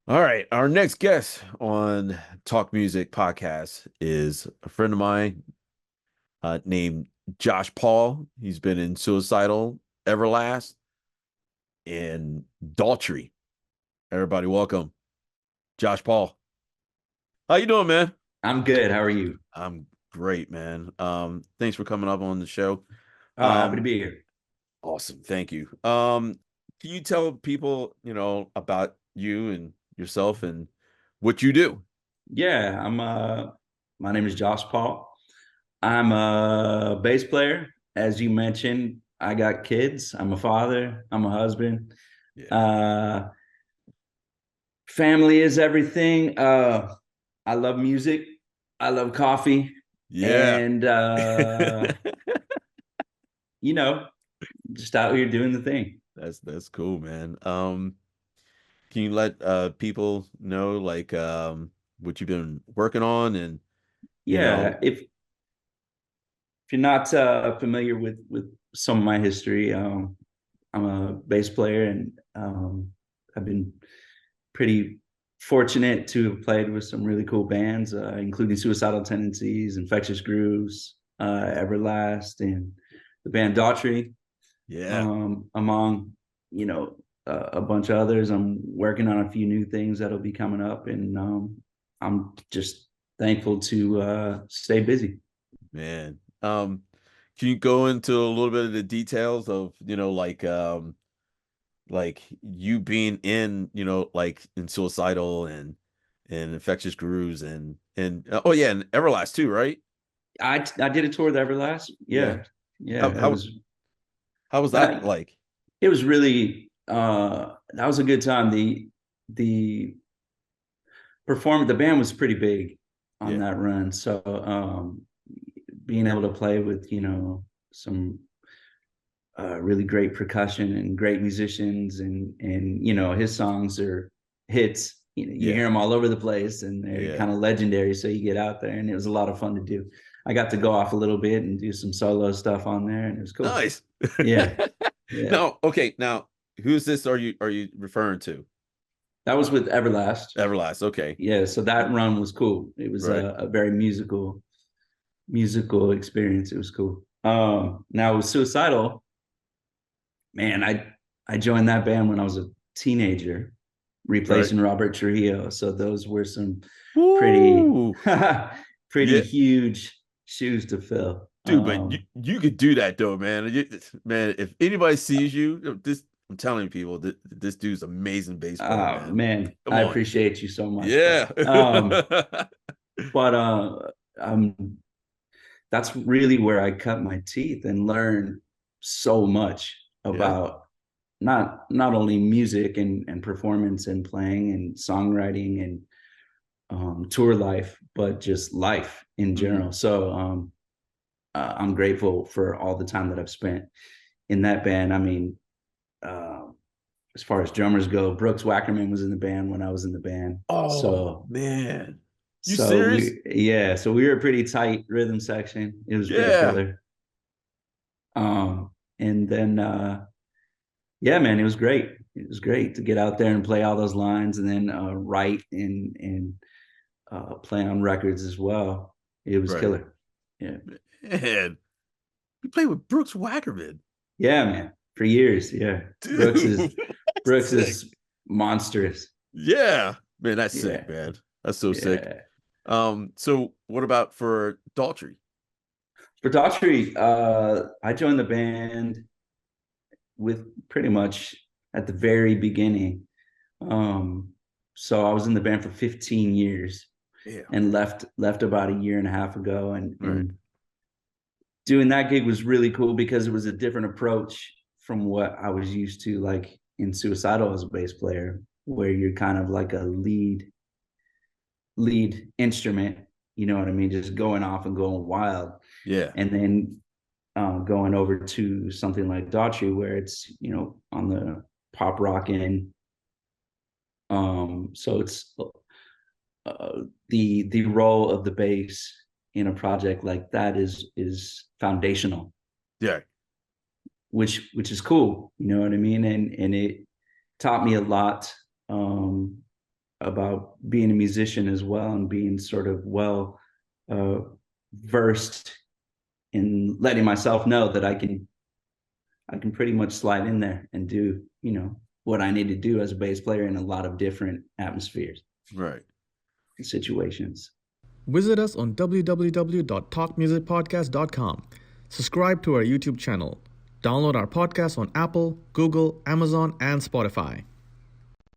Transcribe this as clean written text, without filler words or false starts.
All right, our next guest on Talk Music podcast is a friend of mine named Josh Paul. He's been in Suicidal, Everlast, and Daltrey. Everybody, welcome Josh Paul. How you doing, man? I'm good. How are you? I'm great, man. Thanks for coming up on the show. Oh, happy to Um, be here. awesome, thank you. Can you tell people, about you and yourself and what you do? Yeah, my name is Josh Paul. I'm a bass player. As you mentioned, I got kids. I'm a father. I'm a husband. Yeah. Uh, Family is everything. I love music. I love coffee. Yeah. And you know, just out here doing the thing. That's cool, man. Can you let people know what you've been working on and you know, Yeah, if you're not familiar with some of my history, I'm a bass player, and I've been pretty fortunate to have played with some really cool bands, including Suicidal Tendencies, Infectious Grooves, Everlast, and the band Daughtry, yeah. among a bunch of others. I'm working on a few new things that'll be coming up, and I'm just thankful to stay busy. Man. Can you go into a little bit of the details of, like you being in, in Suicidal and Infectious Grooves and oh yeah, and Everlast too, right? I did a tour with Everlast. Yeah. Yeah, yeah, How how how was that uh, like? it was really that was a good time. The the band was pretty big on Yeah. that run, so being able to play with some really great percussion and great musicians, and his songs are hits. You Yeah. hear them all over the place, and they're Yeah. kind of legendary. So you get out there, and it was a lot of fun to do. I got to go off a little bit and do some solo stuff on there, and it was cool. Nice. Yeah, yeah. No, okay. Now, who's this are you referring to? That was with Everlast. Everlast. Okay. Yeah, so that run was cool. It was Right. a very musical experience. It was cool. Now with Suicidal, man, I joined that band when I was a teenager, Right. replacing Robert Trujillo. So those were some pretty Woo. pretty Yeah. huge shoes to fill. Dude, but you could do that though, man. Man, if anybody sees you, this I'm telling people that this dude's amazing bass player, man. Man, Come I on. appreciate you so much, bro. Yeah. But um, that's really where I cut my teeth and learned so much Yeah. about not only music and performance and playing and songwriting and tour life, but just life in Hmm. general. So I'm grateful for all the time that I've spent in that band. I mean, uh, as far as drummers go, Brooks Wackerman was in the band when I was in the band. Oh So man. You so serious? we were a pretty tight rhythm section. It was pretty Yeah. killer. And then yeah, man, it was great. It was great to get out there and play all those lines, and then write and play on records as well. It was Right. killer. Yeah, Man, you play with Brooks Wackerman. yeah, man. For years, yeah. Dude, that's Brooks sick. is monstrous. Yeah. Man, that's sick, Yeah, man. That's so sick. yeah. So what about for Daltrey? For Daughtry, I joined the band with pretty much at the very beginning. Um, so I was in the band for 15 years Yeah. and left about a year and a half ago, Right. and doing that gig was really cool because it was a different approach from what I was used to, like in Suicidal as a bass player, where you're kind of like a lead instrument, you know what I mean, just going off and going wild, Yeah. and then going over to something like Daughtry, where it's on the pop rock end. So it's the role of the bass in a project like that is foundational, Yeah. which is cool. You know what I mean? And it taught me a lot about being a musician as well, and being sort of well versed in letting myself know that I can pretty much slide in there and do, what I need to do as a bass player in a lot of different atmospheres, right, situations. Visit us on www.talkmusicpodcast.com. Subscribe to our YouTube channel. Download our podcast on Apple, Google, Amazon, and Spotify.